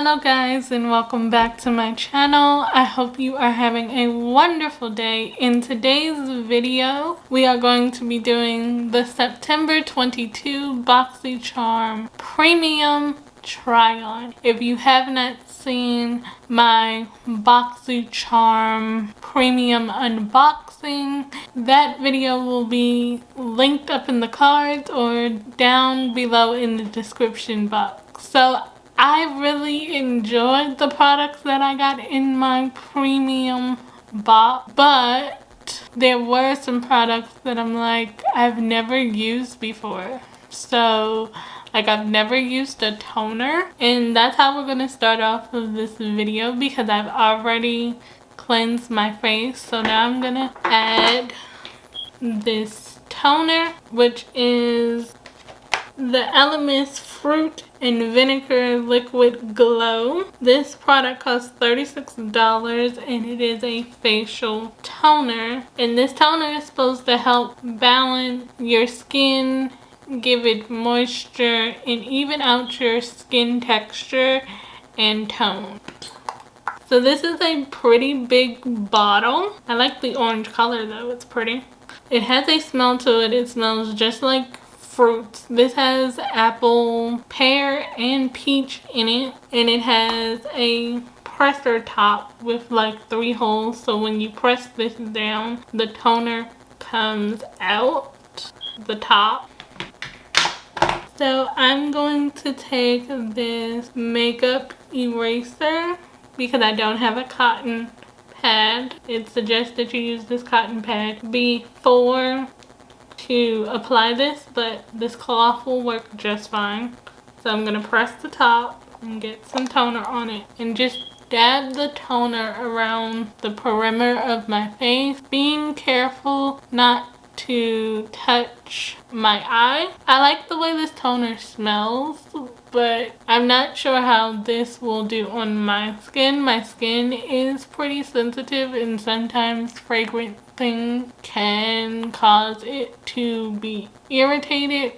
Hello guys, and welcome back to my channel. I hope you are having a wonderful day. In today's video, we are going to be doing the September 22 boxycharm premium try-on. If you have not seen my boxycharm premium unboxing, that video will be linked up in the cards or down below in the description box. So I really enjoyed the products that I got in my premium box, but there were some products that I'm like, I've never used before. So, like, I've never used a toner, and that's how we're gonna start off of this video because I've already cleansed my face. So now I'm gonna add this toner, which is the Elemis Fruit and Vinegar Liquid Glow. This product costs $36 and it is a facial toner. And this toner is supposed to help balance your skin, give it moisture, and even out your skin texture and tone. So this is a pretty big bottle. I like the orange color though, it's pretty. It has a smell to it. It smells just like fruits. This has apple, pear, and peach in it, and it has a presser top with like 3 holes, so when you press this down, the toner comes out the top. So I'm going to take this makeup eraser because I don't have a cotton pad. It suggests that you use this cotton pad before to apply this, but this cloth will work just fine. So I'm gonna press the top and get some toner on it and just dab the toner around the perimeter of my face, being careful not to touch my eye. I like the way this toner smells, but I'm not sure how this will do on my skin. My skin is pretty sensitive and sometimes fragrant things can cause it to be irritated.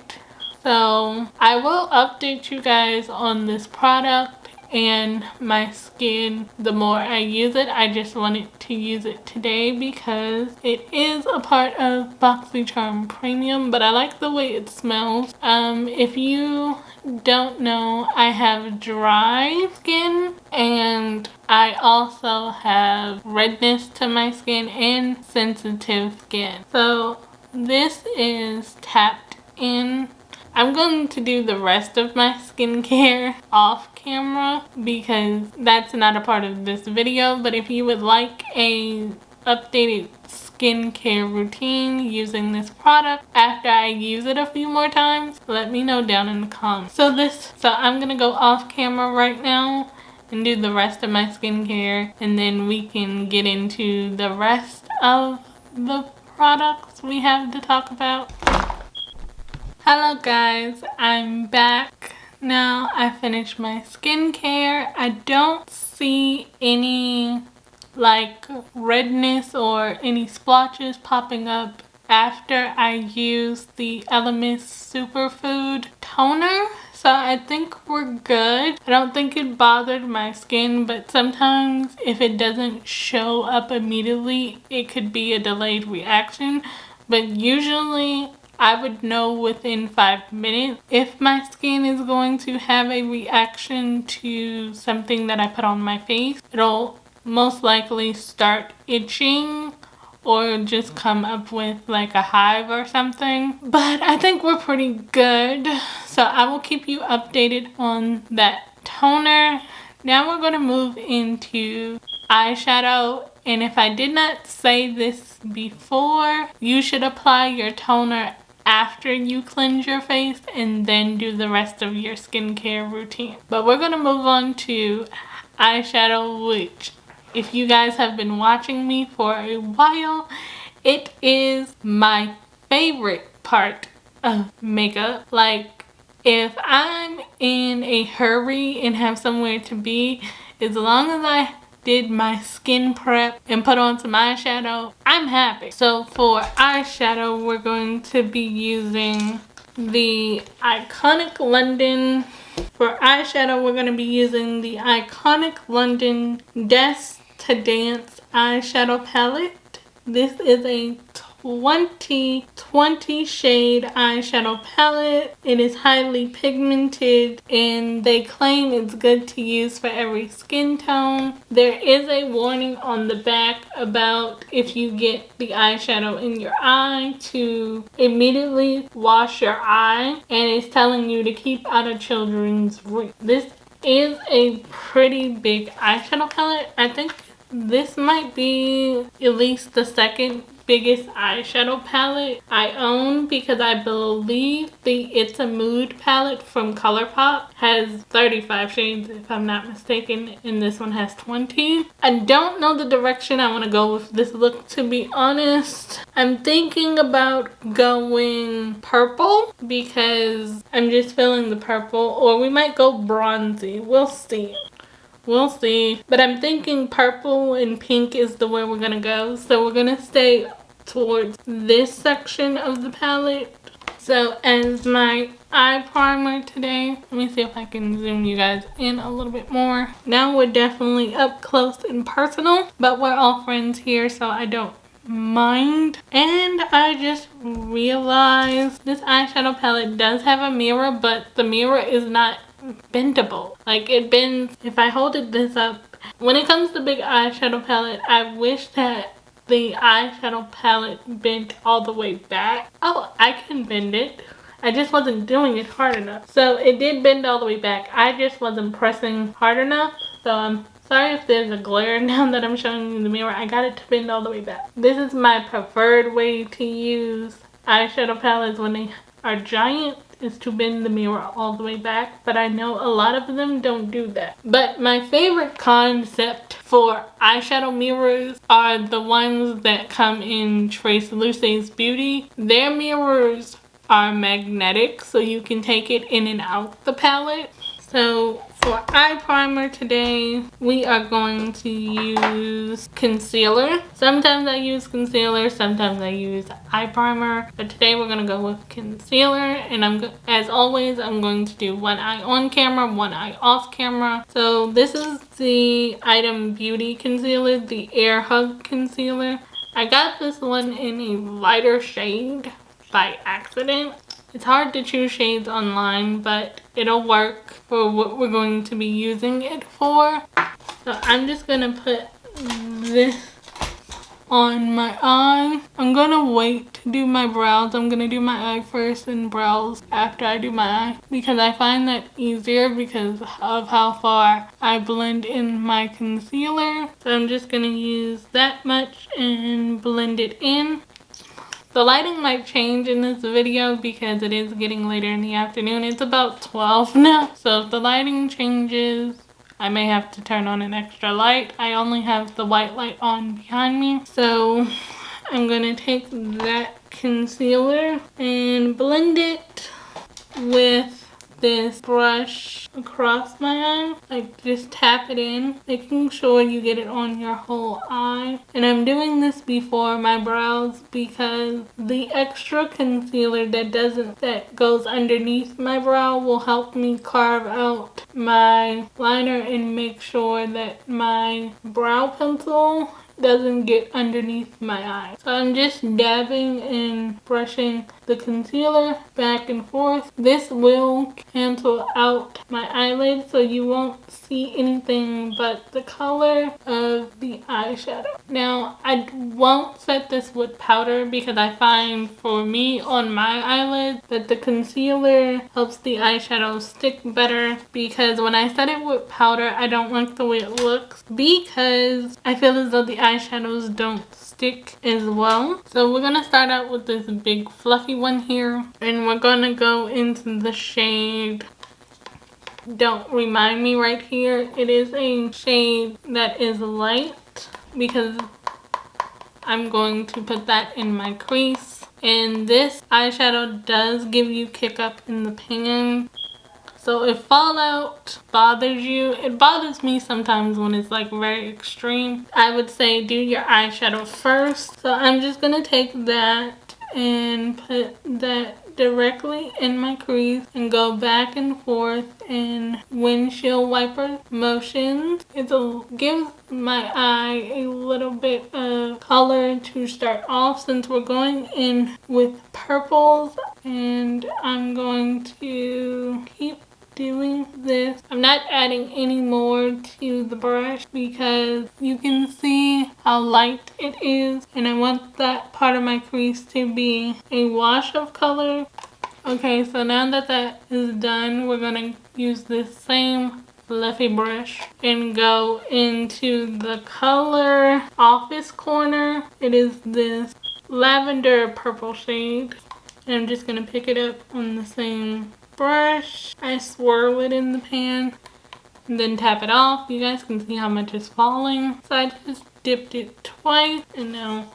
So I will update you guys on this product and my skin the more I use it. I just wanted to use it today because it is a part of boxycharm premium, but I like the way it smells. If you don't know, I have dry skin and I also have redness to my skin and sensitive skin. So this is tapped in. I'm going to do the rest of my skincare off camera because that's not a part of this video, but if you would like a updated skincare routine using this product after I use it a few more times, let me know down in the comments. So I'm gonna go off camera right now and do the rest of my skincare, and then we can get into the rest of the products we have to talk about. Hello guys, I'm back. Now I finished my skincare. I don't see any like redness or any splotches popping up after I use the Elemis Superfood toner. So I think we're good. I don't think it bothered my skin, but sometimes if it doesn't show up immediately, it could be a delayed reaction. But usually I would know within 5 minutes if my skin is going to have a reaction to something that I put on my face. It'll most likely start itching or just come up with like a hive or something. But I think we're pretty good. So I will keep you updated on that toner. Now we're going to move into eyeshadow. And if I did not say this before, you should apply your toner after you cleanse your face and then do the rest of your skincare routine. But we're going to move on to eyeshadow, which if you guys have been watching me for a while, it is my favorite part of makeup. Like, if I'm in a hurry and have somewhere to be, as long as I did my skin prep and put on some eyeshadow, I'm happy. So for eyeshadow, we're going to be using the Iconic London For eyeshadow, we're going to be using the iconic London Dance to Dance eyeshadow palette. This is a 20 shade eyeshadow palette. It is highly pigmented and they claim it's good to use for every skin tone. There is a warning on the back about if you get the eyeshadow in your eye to immediately wash your eye, and it's telling you to keep out of children's reach. This is a pretty big eyeshadow palette. I think this might be at least the second biggest eyeshadow palette I own, because I believe the It's a Mood palette from ColourPop has 35 shades if I'm not mistaken, and this one has 20. I don't know the direction I want to go with this look, to be honest. I'm thinking about going purple because I'm just feeling the purple, or we might go bronzy. We'll see. We'll see. But I'm thinking purple and pink is the way we're going to go. So we're going to stay towards this section of the palette. So as my eye primer today, let me see if I can zoom you guys in a little bit more. Now we're definitely up close and personal, but we're all friends here, so I don't mind. And I just realized this eyeshadow palette does have a mirror, but the mirror is not bendable. Like, it bends if I hold this up. When it comes to big eyeshadow palette, I wish that the eyeshadow palette bent all the way back. Oh, I can bend it. I just wasn't doing it hard enough. So it did bend all the way back. I just wasn't pressing hard enough. So I'm sorry if there's a glare now that I'm showing you in the mirror. I got it to bend all the way back. This is my preferred way to use eyeshadow palettes when they are giant, is to bend the mirror all the way back, but I know a lot of them don't do that. But my favorite concept for eyeshadow mirrors are the ones that come in Trace Lucé's Beauty. Their mirrors are magnetic, so you can take it in and out the palette. So for eye primer today, we are going to use concealer. Sometimes I use concealer, sometimes I use eye primer, but today we're going to go with concealer. And as always, I'm going to do one eye on camera, one eye off camera. So this is the Item Beauty concealer, the Air Hug concealer. I got this one in a lighter shade by accident. It's hard to choose shades online, but it'll work for what we're going to be using it for. So I'm just gonna put this on my eye. I'm gonna wait to do my brows. I'm gonna do my eye first and brows after I do my eye, because I find that easier because of how far I blend in my concealer. So I'm just gonna use that much and blend it in. The lighting might change in this video because it is getting later in the afternoon. It's about 12 now. So if the lighting changes, I may have to turn on an extra light. I only have the white light on behind me. So I'm going to take that concealer and blend it with this brush across my eye. Like, just tap it in, making sure you get it on your whole eye. And I'm doing this before my brows because the extra concealer that goes underneath my brow will help me carve out my liner and make sure that my brow pencil doesn't get underneath my eye. So I'm just dabbing and brushing the concealer back and forth. This will cancel out my eyelid, so you won't see anything but the color of the eyeshadow. Now, I won't set this with powder because I find for me on my eyelid that the concealer helps the eyeshadow stick better, because when I set it with powder, I don't like the way it looks because I feel as though the eyeshadows don't stick as well. So we're gonna start out with this big fluffy one here, and we're gonna go into the shade Don't Remind Me right here. It is a shade that is light because I'm going to put that in my crease. And this eyeshadow does give you kick up in the pan. So if fallout bothers you, it bothers me sometimes when it's like very extreme. I would say do your eyeshadow first. So I'm just going to take that and put that directly in my crease and go back and forth in windshield wiper motions. It gives my eye a little bit of color to start off since we're going in with purples, and I'm going to keep doing this. I'm not adding any more to the brush because you can see how light it is, and I want that part of my crease to be a wash of color. Okay, so now that that is done, we're gonna use this same fluffy brush and go into the color Office Corner. It is this lavender purple shade, and I'm just gonna pick it up on the same brush. I swirl it in the pan and then tap it off. You guys can see how much is falling. So I just dipped it twice, and now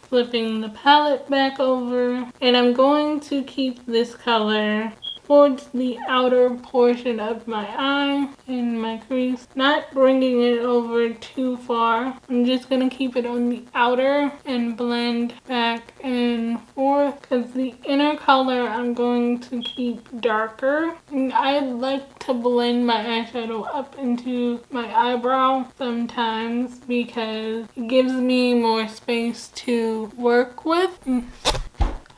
flipping the palette back over, and I'm going to keep this color towards the outer portion of my eye and my crease, not bringing it over too far. I'm just gonna keep it on the outer and blend back and forth because the inner color I'm going to keep darker. And I like to blend my eyeshadow up into my eyebrow sometimes because it gives me more space to work with.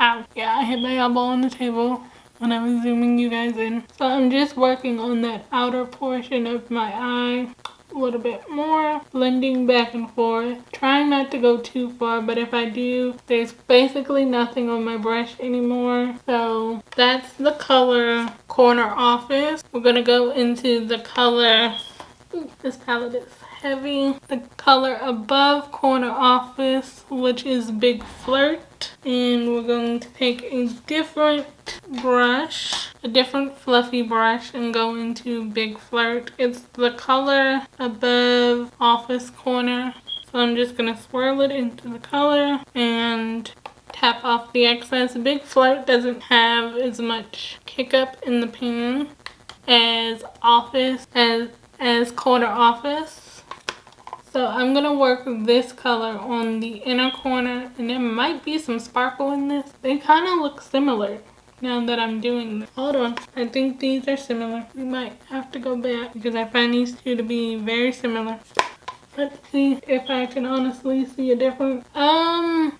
Ow. Yeah, I hit my elbow on the table when I was zooming you guys in. So I'm just working on that outer portion of my eye a little bit more, blending back and forth, trying not to go too far, but if I do, there's basically nothing on my brush anymore. So that's the color Corner Office. We're gonna go into the color, this palette is heavy, the color above Corner Office, which is Big Flirt, and we're going to take a different brush, a different fluffy brush, and go into Big Flirt. It's the color above Office Corner, so I'm just gonna swirl it into the color and tap off the excess. Big Flirt doesn't have as much kick up in the pan as Corner Office. So I'm gonna work this color on the inner corner, and there might be some sparkle in this. They kind of look similar now that I'm doing this. Hold on, I think these are similar. We might have to go back because I find these two to be very similar. Let's see if I can honestly see a difference.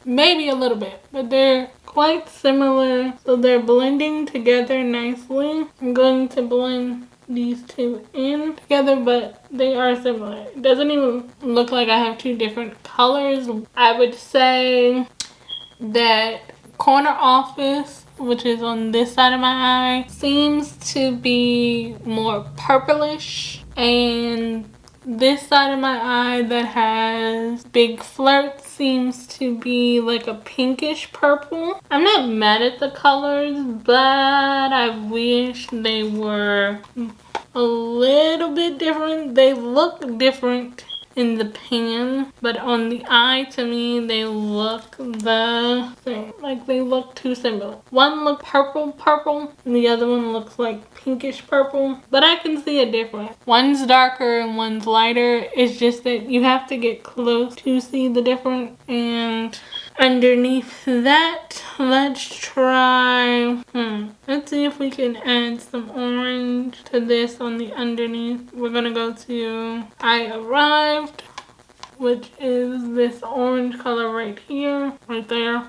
Maybe a little bit, but they're quite similar. So they're blending together nicely. I'm going to blend these two in together, but they are similar. It doesn't even look like I have two different colors. I would say that Corner Office, which is on this side of my eye, seems to be more purplish, and this side of my eye that has Big Flirt seems to be like a pinkish purple. I'm not mad at the colors, but I wish they were a little bit different. They look different in the pan, but on the eye, to me, they look the same. Like, they look too similar. One looks purple, and the other one looks like pinkish purple, but I can see a difference. One's darker and one's lighter. It's just that you have to get close to see the difference. And underneath that, let's try, let's see if we can add some orange to this on the underneath. We're gonna go to I Arrived, which is this orange color right here, right there.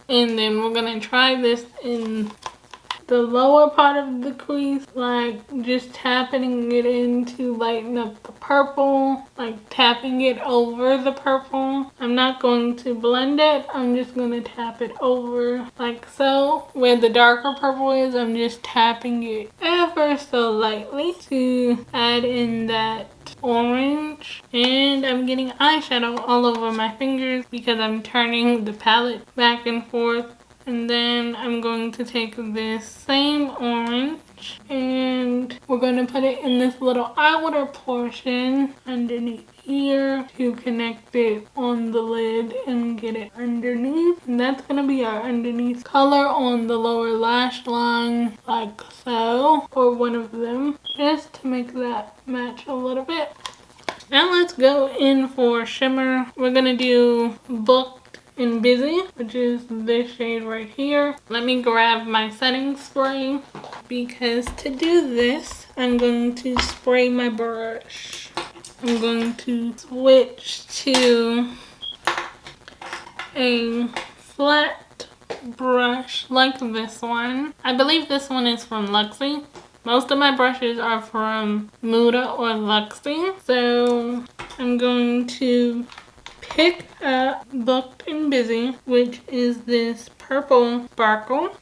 And then we're gonna try this in the lower part of the crease, like just tapping it in to lighten up the purple, like tapping it over the purple. I'm not going to blend it, I'm just going to tap it over like so. Where the darker purple is, I'm just tapping it ever so lightly to add in that orange. And I'm getting eyeshadow all over my fingers because I'm turning the palette back and forth. And then I'm going to take this same orange and we're going to put it in this little outer portion underneath here to connect it on the lid and get it underneath. And that's going to be our underneath color on the lower lash line, like so, or one of them, just to make that match a little bit. Now let's go in for shimmer. We're going to do Booked and Busy, which is this shade right here. Let me grab my setting spray because to do this, I'm going to spray my brush. I'm going to switch to a flat brush like this one. I believe this one is from Luxie. Most of my brushes are from Muda or Luxie. So I'm going to pick up Booked and Busy, which is this purple sparkle,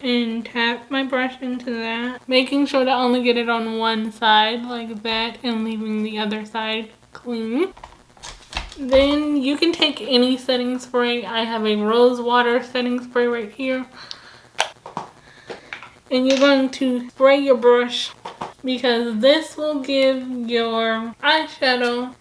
and tap my brush into that, making sure to only get it on one side like that and leaving the other side clean. Then you can take any setting spray. I have a rose water setting spray right here. And you're going to spray your brush because this will give your eyeshadow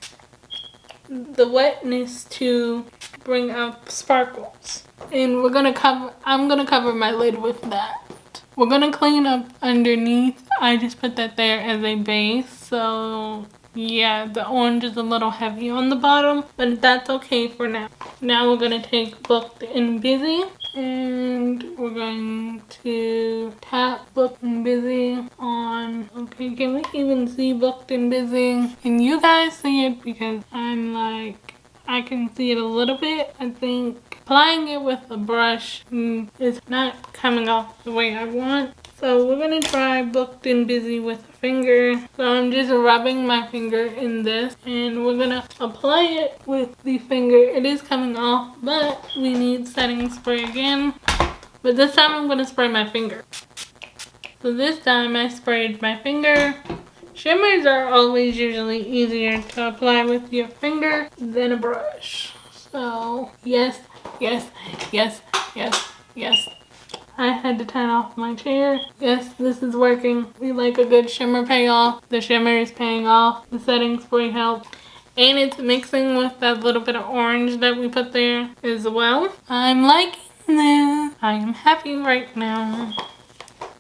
the wetness to bring out sparkles. And I'm gonna cover my lid with that. We're gonna clean up underneath. I just put that there as a base, so yeah, the orange is a little heavy on the bottom, but that's okay for now. Now we're gonna take Booked and Busy, and we're going to tap Booked and Busy on. Okay, can we even see Booked and Busy? Can you guys see it? Because I'm like, I can see it a little bit. I think applying it with a brush is not coming off the way I want. So we're gonna try Booked and Busy with a finger. So I'm just rubbing my finger in this, and we're gonna apply it with the finger. It is coming off, but we need setting spray again. But this time I'm gonna spray my finger. So this time I sprayed my finger. Shimmers are always usually easier to apply with your finger than a brush. So yes, yes, yes, yes, yes. I had to turn off my chair. Yes, this is working. We like a good shimmer payoff. The shimmer is paying off. The setting spray helps. And it's mixing with that little bit of orange that we put there as well. I'm liking this. I am happy right now.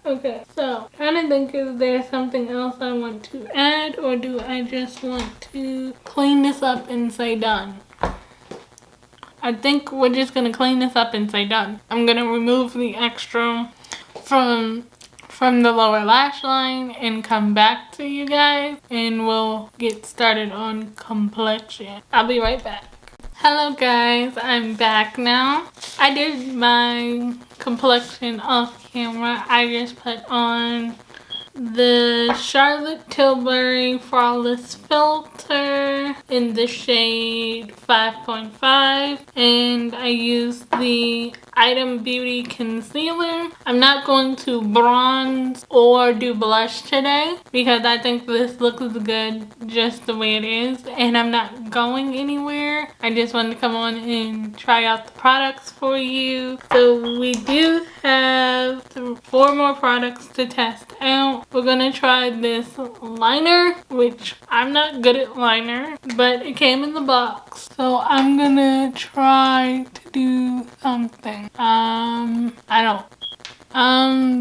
Okay, so trying to think, is there something else I want to add, or do I just want to clean this up and say done? I think we're just gonna clean this up and say done. I'm gonna remove the extra from the lower lash line and come back to you guys, and we'll get started on complexion. I'll be right back. Hello guys, I'm back now. I did my complexion off camera. I just put on the Charlotte Tilbury Flawless Filter in the shade 5.5, and I used the Item Beauty Concealer. I'm not going to bronze or do blush today because I think this looks good just the way it is, and I'm not going anywhere. I just wanted to come on and try out the products for you. So we do have 4 more products to test out. We're gonna try this liner, which I'm not good at liner, but it came in the box, so I'm gonna try to do something.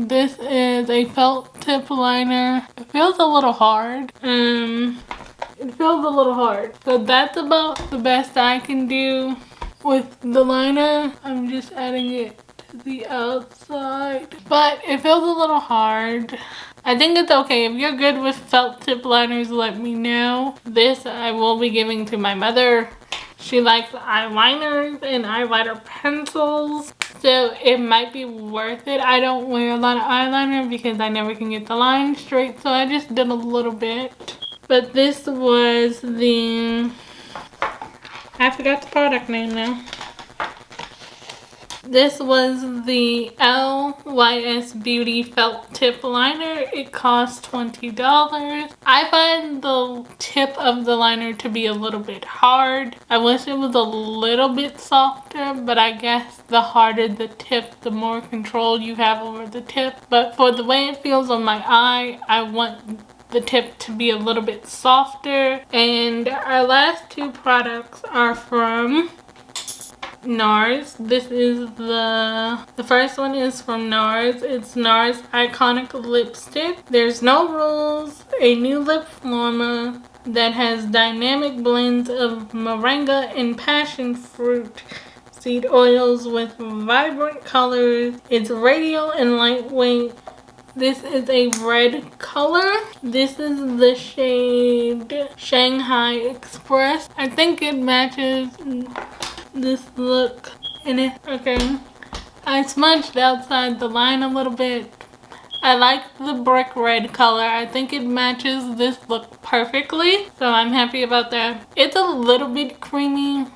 This is a felt tip liner. It feels a little hard. So that's about the best I can do with the liner. I'm just adding it to the outside, but it feels a little hard. I think it's okay. If you're good with felt tip liners, let me know. This I will be giving to my mother. She likes eyeliners and eyeliner pencils, so it might be worth it. I don't wear a lot of eyeliner because I never can get the line straight, so I just did a little bit. But this was I forgot the product name now. This was the LYS Beauty Felt Tip Liner. It cost $20. I find the tip of the liner to be a little bit hard. I wish it was a little bit softer, but I guess the harder the tip, the more control you have over the tip. But for the way it feels on my eye, I want the tip to be a little bit softer. And our last 2 products are from NARS. This is the first one is from NARS. It's NARS Iconic Lipstick. There's No Rules, a new lip formula that has dynamic blends of moringa and passion fruit. seed oils with vibrant colors. It's radial and lightweight. This is a red color. This is the shade Shanghai Express. I think it matches this look in it. Okay. I smudged outside the line a little bit. I like the brick red color. I think it matches this look perfectly. So I'm happy about that. It's a little bit creamy.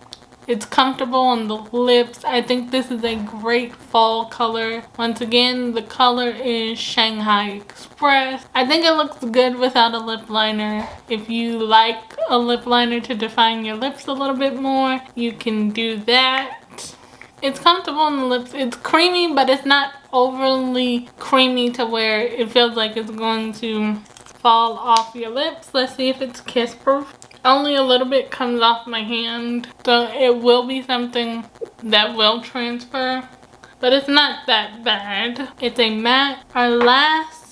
It's comfortable on the lips. I think this is a great fall color. Once again, the color is Shanghai Express. I think it looks good without a lip liner. If you like a lip liner to define your lips a little bit more, you can do that. It's comfortable on the lips. It's creamy, but it's not overly creamy to where it feels like it's going to fall off your lips. Let's see if it's kiss proof. Only a little bit comes off my hand, so it will be something that will transfer, but it's not that bad. It's a matte. Our last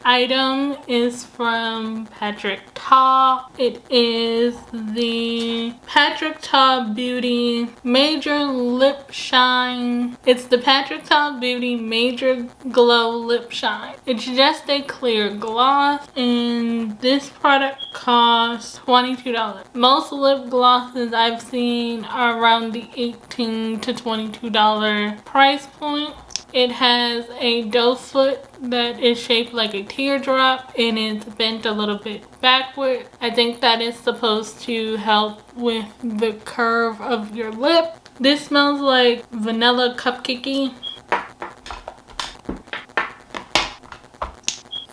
item is from Patrick Ta. It is the Patrick Ta Beauty Major Lip Shine. It's the Patrick Ta Beauty Major Glow Lip Shine. It's just a clear gloss, and this product costs $22. Most lip glosses I've seen are around the $18 to $22 price point. It has a doe foot that is shaped like a teardrop and it's bent a little bit backward. I think that is supposed to help with the curve of your lip. This smells like vanilla cupcakey.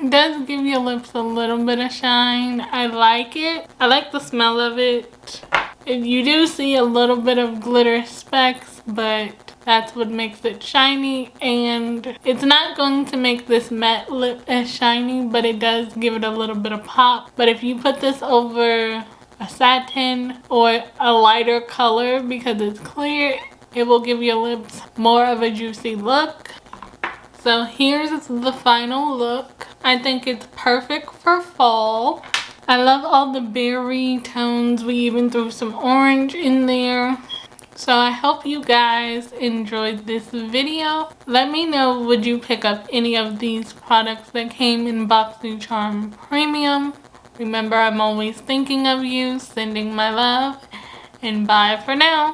It does give your lips a little bit of shine. I like it. I like the smell of it. You do see a little bit of glitter specks, but that's what makes it shiny, and it's not going to make this matte lip as shiny, but it does give it a little bit of pop. But if you put this over a satin or a lighter color because it's clear, it will give your lips more of a juicy look. So here's the final look. I think it's perfect for fall. I love all the berry tones. We even threw some orange in there. So I hope you guys enjoyed this video. Let me know, would you pick up any of these products that came in BoxyCharm Premium? Remember, I'm always thinking of you, sending my love, and bye for now.